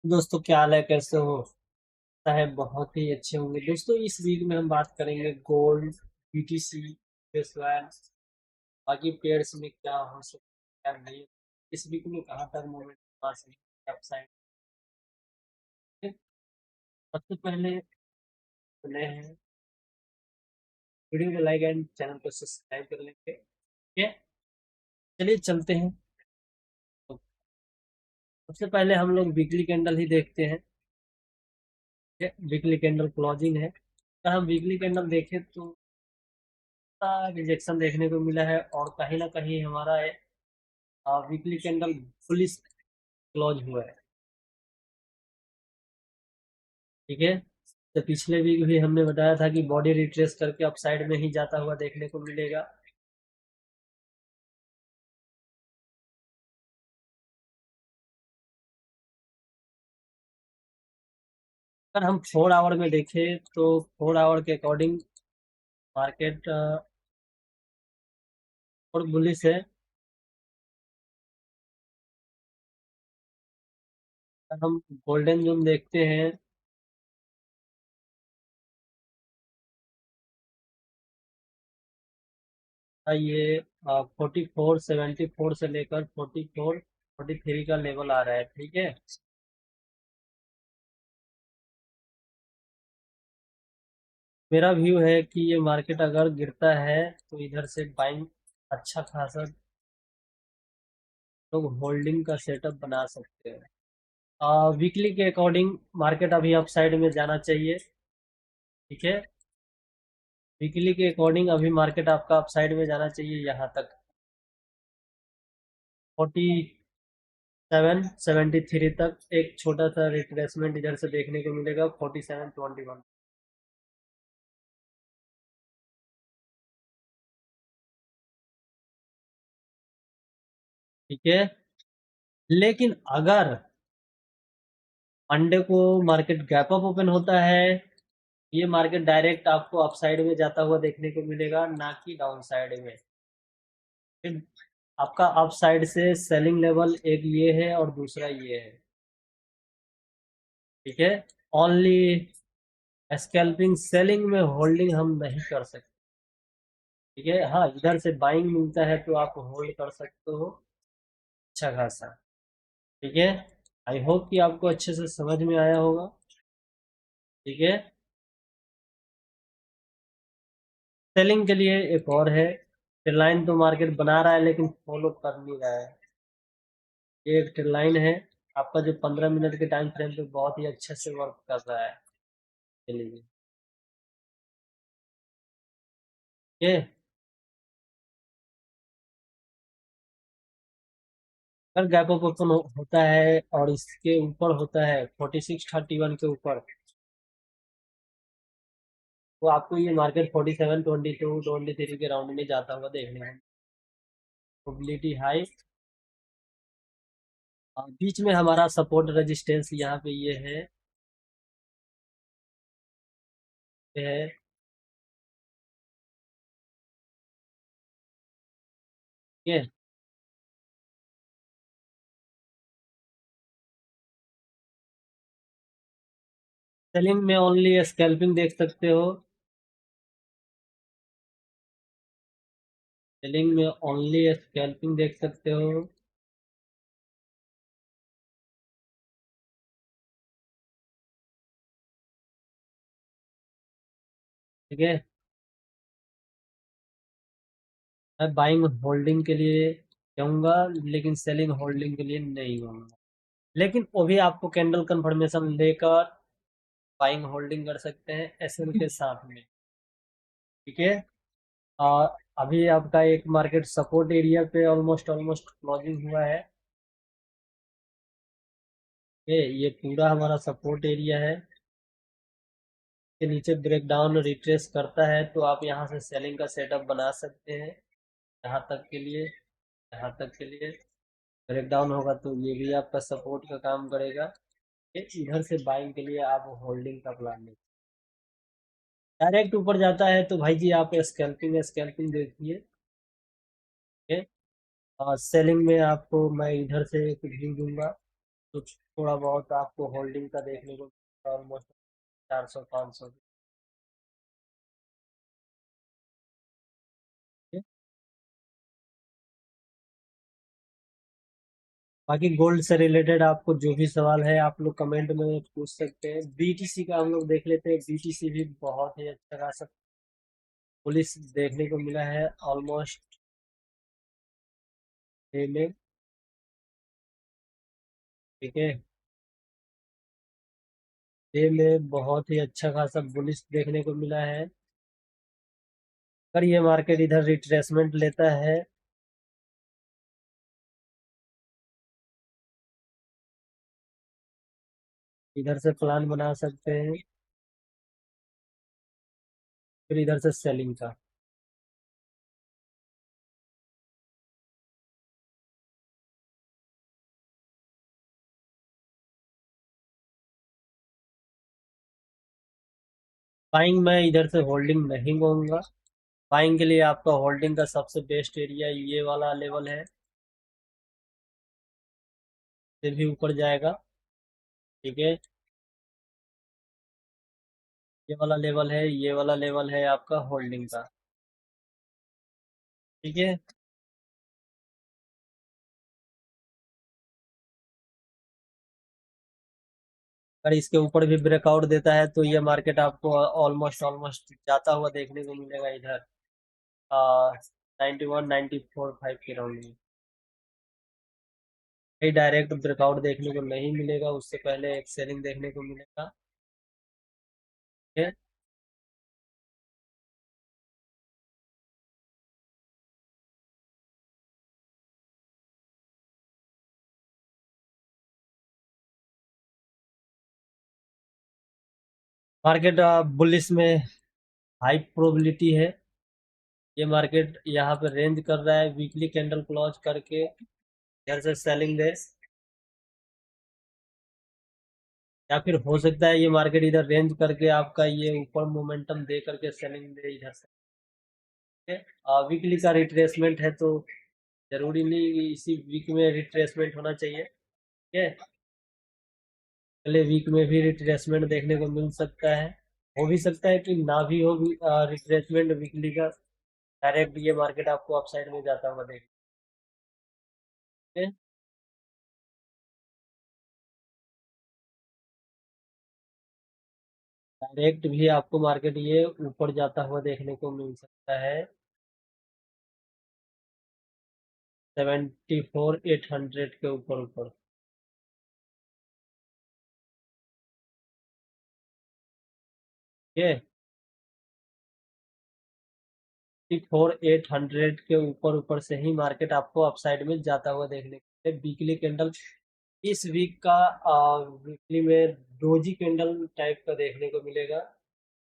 दोस्तों क्या हाल है, कैसे हो? साहब बहुत ही अच्छे होंगे। दोस्तों इस वीक में हम बात करेंगे गोल्ड, बीटीसी, बाकी पेयर्स में क्या हो सकता है, क्या नहीं। इस वीक में कहाँ तक मूवमेंट आ सकती है, अपसाइड। सबसे पहले नए हैं, वीडियो को लाइक एंड चैनल को सब्सक्राइब कर लेंगे। ठीक है, चलिए चलते हैं। तो सबसे पहले हम लोग वीकली कैंडल ही देखते हैं। वीकली कैंडल क्लोजिंग है। अगर हम वीकली कैंडल देखें तो रिजेक्शन देखने को मिला है और कहीं ना कहीं हमारा वीकली कैंडल फुलिश क्लोज हुआ है। ठीक है, तो पिछले वीक भी हमने बताया था कि बॉडी रिट्रेस करके अपसाइड में ही जाता हुआ देखने को मिलेगा। अगर हम 4 आवर में देखें तो 4 आवर के अकॉर्डिंग मार्केट और बुलिश है। अगर हम गोल्डन जोन देखते हैं, ये 4474 से लेकर 4443 का लेवल आ रहा है। ठीक है, मेरा व्यू है कि ये मार्केट अगर गिरता है तो इधर से बाइंग अच्छा खासा लोग होल्डिंग का सेटअप बना सकते हैं। वीकली के अकॉर्डिंग मार्केट अभी अप साइड में जाना चाहिए। ठीक है, वीकली के अकॉर्डिंग अभी मार्केट आपका अप साइड में जाना चाहिए यहाँ तक 4773 तक। एक छोटा सा रिट्रेसमेंट इधर से देखने को मिलेगा 4721। ठीक है, लेकिन अगर मंडे को मार्केट गैप अप ओपन होता है, ये मार्केट डायरेक्ट आपको अप साइड में जाता हुआ देखने को मिलेगा, ना कि डाउन साइड में। फिर आपका अप साइड से सेलिंग लेवल एक ये है और दूसरा ये है। ठीक है, ओनली स्कैल्पिंग, सेलिंग में होल्डिंग हम नहीं कर सकते। ठीक है, हाँ इधर से बाइंग मिलता है तो आप होल्ड कर सकते हो अच्छा खासा। ठीक है, आई होप कि आपको अच्छे से समझ में आया होगा। ठीक है, सेलिंग के लिए एक और है, ट्रेड तो मार्केट बना रहा है लेकिन फॉलो कर नहीं रहा है। ये एक ट्रेड है आपका जो 15 मिनट के टाइम फ्रेम पे बहुत ही अच्छे से वर्क कर रहा है। चलिए, ठीक है, अगर गैप अप ओपन होता है और इसके ऊपर होता है 4631 के ऊपर, तो आपको ये मार्केट 4722 23 के राउंड में जाता हुआ देखने को। Probability high. बीच में हमारा सपोर्ट रेजिस्टेंस यहाँ पे ये है। ठीक है, सेलिंग में ओनली स्कैल्पिंग देख सकते हो। सेलिंग में ओनली स्कैल्पिंग देख सकते हो। ठीक है, मैं बाइंग होल्डिंग के लिए कहूँगा, लेकिन सेलिंग होल्डिंग के लिए नहीं कहूँगा। लेकिन वो भी आपको कैंडल कंफर्मेशन लेकर बाइंग होल्डिंग कर सकते हैं एसएल के साथ में। ठीक है, और अभी आपका एक मार्केट सपोर्ट एरिया पे ऑलमोस्ट ऑलमोस्ट क्लोजिंग हुआ है। ये पूरा हमारा सपोर्ट एरिया है। के नीचे ब्रेक डाउन रिट्रेस करता है तो आप यहाँ से सेलिंग का सेटअप बना सकते हैं। यहाँ तक के लिए, यहाँ तक के लिए ब्रेक डाउन होगा तो ये भी आपका सपोर्ट का काम करेगा। इधर से बाइंग के लिए आप होल्डिंग का प्लान नहीं, डायरेक्ट ऊपर जाता है तो भाई जी आप स्कैल्पिंग स्कैल्पिंग देखिए। ठीक है, और सेलिंग में आपको मैं इधर से कुछ भी दूंगा। तो थोड़ा बहुत आपको होल्डिंग का देखने को ऑलमोस्ट 400-500। बाकी गोल्ड से रिलेटेड आपको जो भी सवाल है आप लोग कमेंट में पूछ सकते हैं। बीटीसी का हम लोग देख लेते हैं। बीटीसी भी बहुत ही अच्छा खासा पुलिस देखने को मिला है ऑलमोस्ट डे में। ठीक है, डे में बहुत ही अच्छा खासा बुलिश देखने को मिला है। अगर ये मार्केट इधर रिट्रेसमेंट लेता है, इधर से प्लान बना सकते हैं, फिर इधर से सेलिंग का। बाइंग में इधर से होल्डिंग नहीं कहूंगा। बाइंग के लिए आपका होल्डिंग का सबसे बेस्ट एरिया ये वाला लेवल है, से भी ऊपर जाएगा। ठीक है, ये वाला लेवल है, ये वाला लेवल है आपका होल्डिंग का। ठीक है, अगर इसके ऊपर भी ब्रेकआउट देता है तो ये मार्केट आपको ऑलमोस्ट ऑलमोस्ट जाता हुआ देखने को मिलेगा इधर 91-94-5 के राउंड में। कहीं डायरेक्ट ब्रेकआउट देखने को नहीं मिलेगा, उससे पहले एक सेलिंग देखने को मिलेगा। ठीक है, मार्केट बुलिस में हाई प्रोबेबिलिटी है। ये मार्केट यहाँ पे रेंज कर रहा है, वीकली कैंडल क्लोज करके इधर से सेलिंग दे, या फिर हो सकता है ये मार्केट इधर रेंज करके आपका ये ऊपर मोमेंटम दे करके सेलिंग दे इधर से। वीकली का रिट्रेसमेंट है तो जरूरी नहीं कि इसी वीक में रिट्रेसमेंट होना चाहिए। ठीक है, अगले वीक में भी रिट्रेसमेंट देखने को मिल सकता है। हो भी सकता है कि ना भी हो रिट्रेसमेंट वीकली का, डायरेक्ट ये मार्केट आपको अपसाइड में जाता हुआ देखें। डायरेक्ट भी आपको मार्केट ये ऊपर जाता हुआ देखने को मिल सकता है 74,800 के ऊपर ऊपर। ठीक है, 74,800 के ऊपर ऊपर से ही मार्केट आपको अपसाइड में जाता हुआ देखने को मिले। वीकली कैंडल इस वीक का वीकली में डोजी कैंडल टाइप का देखने को मिलेगा।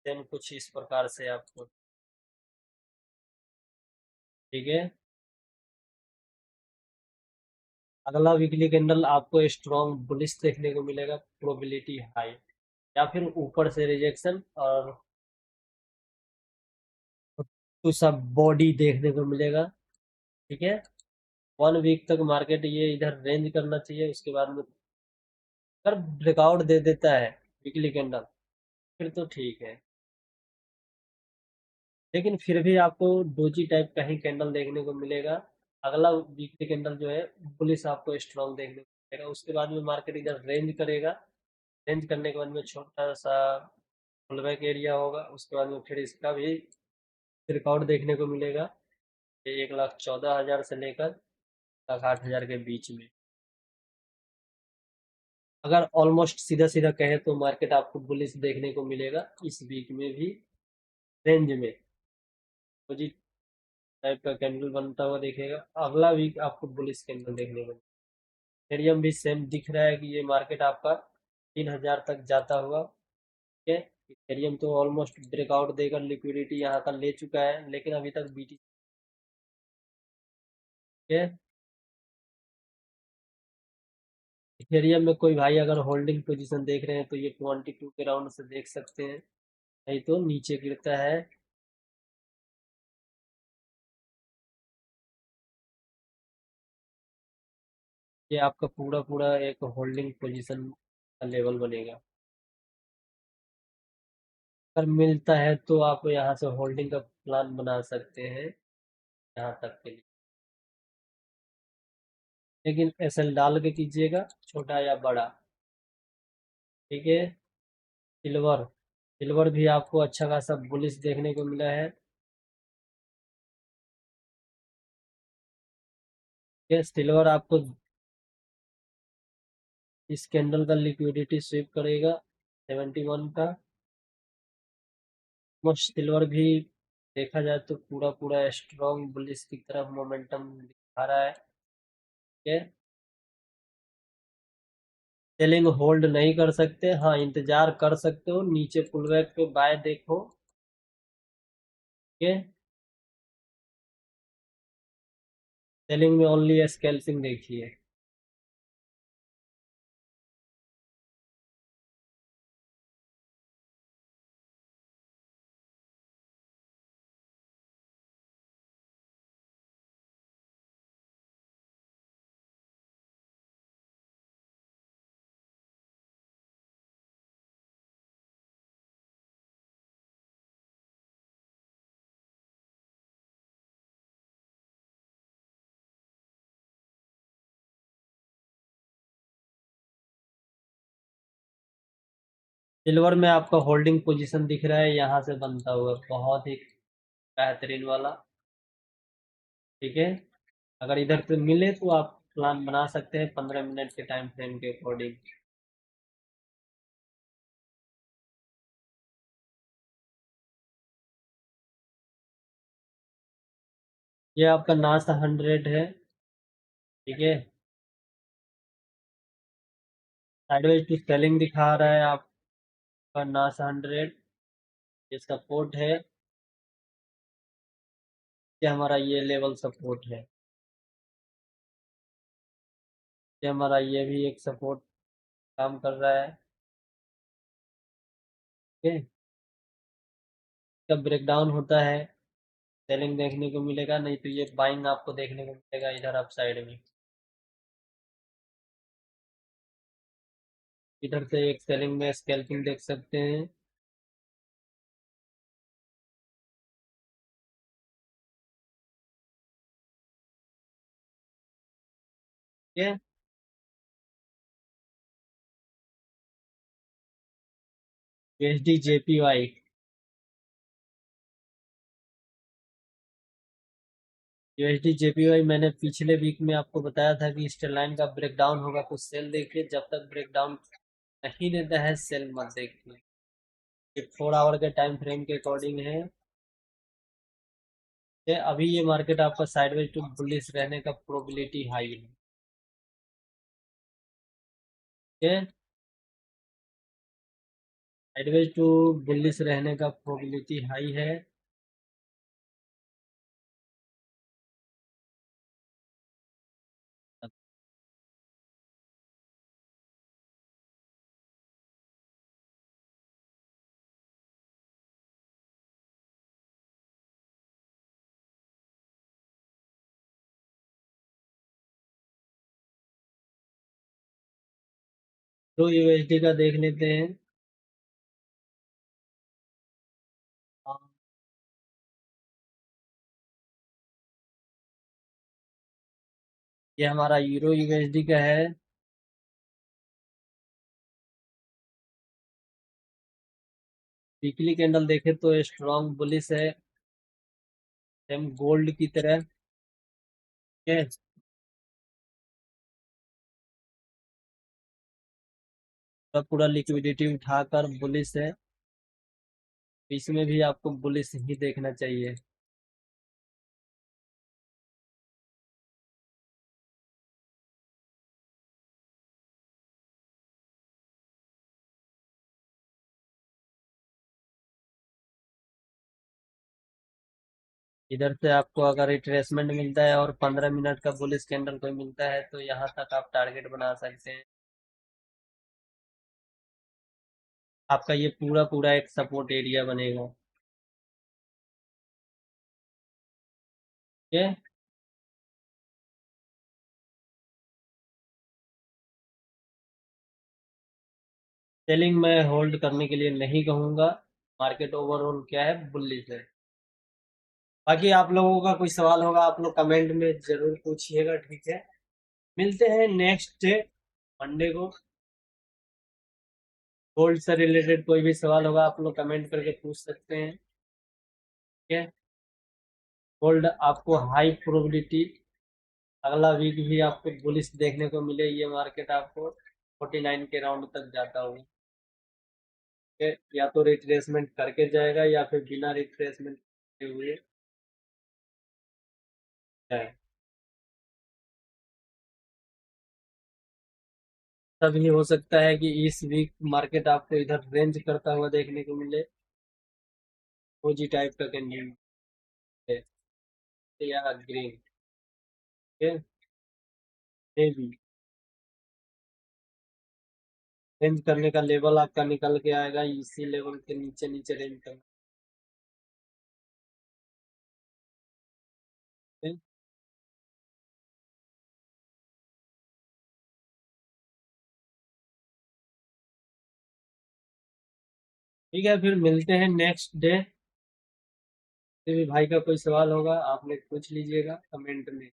देन कुछ इस प्रकार से आपको। ठीक है, अगला वीकली कैंडल आपको स्ट्रॉन्ग बुलिश देखने को मिलेगा, प्रोबेबिलिटी हाई, या फिर ऊपर से रिजेक्शन और तो सब बॉडी देखने को मिलेगा। ठीक है, 1 वीक तक मार्केट ये इधर रेंज करना चाहिए, उसके बाद में अगर ब्रेकआउट दे देता है वीकली कैंडल फिर तो ठीक है, लेकिन फिर भी आपको डोजी टाइप का ही कैंडल देखने को मिलेगा। अगला वीकली कैंडल जो है बुलिश आपको स्ट्रॉन्ग देखने को मिलेगा, उसके बाद में मार्केट इधर रेंज करेगा। रेंज करने के बाद में छोटा सा पुलबैक एरिया होगा, उसके बाद में फिर इसका भी ब्रेकआउट देखने को मिलेगा 1,14,000 से लेकर 1,08,000 के बीच में। अगर ऑलमोस्ट सीधा सीधा कहे तो मार्केट आपको बुलिश देखने को मिलेगा इस वीक में भी, रेंज में डोजी टाइप का कैंडल बनता हुआ देखेगा। अगला वीक आपको बुलिश कैंडल देखने को। इथेरियम भी सेम दिख रहा है कि ये मार्केट आपका 3,000 तक जाता हुआ। ठीक है, इथेरियम तो ऑलमोस्ट ब्रेकआउट देकर लिक्विडिटी यहाँ का ले चुका है, लेकिन अभी तक बीटी है। इथेरियम में कोई भाई अगर होल्डिंग पोजीशन देख रहे हैं तो ये 22 के राउंड से देख सकते हैं, नहीं तो नीचे गिरता है। ये आपका पूरा पूरा एक होल्डिंग पोजीशन का लेवल बनेगा। अगर मिलता है तो आप यहाँ से होल्डिंग का प्लान बना सकते हैं यहाँ तक के लिए, लेकिन एसएल डाल के कीजिएगा, छोटा या बड़ा। ठीक है। सिल्वर, सिल्वर भी आपको अच्छा खासा बुलिश देखने को मिला है। ये सिल्वर आपको इस कैंडल का लिक्विडिटी स्वीप करेगा 71 का। मोस्ट सिल्वर भी देखा जाए तो पूरा पूरा स्ट्रॉन्ग बुलिश की तरफ मोमेंटम दिखा रहा है। ठीक है। सेलिंग होल्ड नहीं कर सकते, हाँ इंतजार कर सकते हो, नीचे पुलबैक पे बाय देखो। ठीक है। सेलिंग में ओनली स्कैल्पिंग देखिए। सिल्वर में आपका होल्डिंग पोजीशन दिख रहा है यहाँ से बनता हुआ, बहुत ही बेहतरीन वाला। ठीक है। अगर इधर पे मिले तो आप प्लान बना सकते हैं 15 मिनट के टाइम फ्रेम के अकॉर्डिंग। ये आपका नासा 100 है। ठीक है। साइडवेज टू सेलिंग दिखा रहा है आपका नासा 100। ये सपोर्ट है। ये हमारा ये लेवल सपोर्ट है। ये हमारा ये भी एक सपोर्ट काम कर रहा है। ठीक है। इसका ब्रेकडाउन होता है, सेलिंग देखने को मिलेगा, नहीं तो ये बाइंग आपको देखने को मिलेगा इधर अप साइड में। इधर से एक सेलिंग में स्कैल्पिंग देख सकते हैं। ठीक है। यूएसडी जेपीवाई, यूएसडी जेपीवाई मैंने पिछले वीक में आपको बताया था कि इस लाइन का ब्रेकडाउन होगा तो सेल देखिए, जब तक ब्रेकडाउन नहीं देता है सेल मत देखिए। ये 4 आवर के टाइम फ्रेम के अकॉर्डिंग है। ये अभी ये मार्केट आपका साइडवेज टू बुलिश रहने का प्रोबेबिलिटी हाई है। ठीक है। साइडवेज टू बुलिश रहने का प्रोबेबिलिटी हाई है। तो यूएसडी का देख लेते हैं। हाँ, ये हमारा यूरो यूएसडी का है। वीकली कैंडल देखे तो स्ट्रॉन्ग बुलिश है, सेम गोल्ड की तरह। ठीक है। पूरा पूरा लिक्विडिटी उठाकर बुलिश है, इसमें भी आपको बुलिश ही देखना चाहिए। इधर से आपको अगर रिट्रेसमेंट मिलता है और 15 मिनट का बुलिश कैंडल कोई मिलता है तो यहाँ तक आप टारगेट बना सकते हैं। आपका ये पूरा पूरा एक सपोर्ट एरिया बनेगा। ठीक है। सेलिंग में होल्ड करने के लिए नहीं कहूँगा। मार्केट ओवरऑल क्या है, बुलिश है। बाकी आप लोगों का कोई सवाल होगा आप लोग कमेंट में जरूर पूछिएगा, ठीक है। मिलते हैं नेक्स्ट डे मंडे को। गोल्ड से रिलेटेड कोई भी सवाल होगा आप लोग कमेंट करके पूछ सकते हैं, ठीक है। गोल्ड आपको हाई प्रोबेबिलिटी अगला वीक भी आपको बुलिश देखने को मिले, ये मार्केट आपको 49 के राउंड तक जाता होगा, ठीक है। या तो रिट्रेसमेंट करके जाएगा या फिर बिना रिट्रेसमेंट करते हुए जाए। तभी हो सकता है कि इस वीक मार्केट आपको इधर रेंज करता हुआ देखने को मिले, ओजी टाइप का कैंडल है या ग्रीन, ठीक है। ये भी रेंज करने का लेवल आपका निकल के आएगा, इसी लेवल के नीचे नीचे रेंज करना है। ठीक है, फिर मिलते हैं नेक्स्ट डे। किसी भी भाई का कोई सवाल होगा आप लोग पूछ लीजिएगा कमेंट में।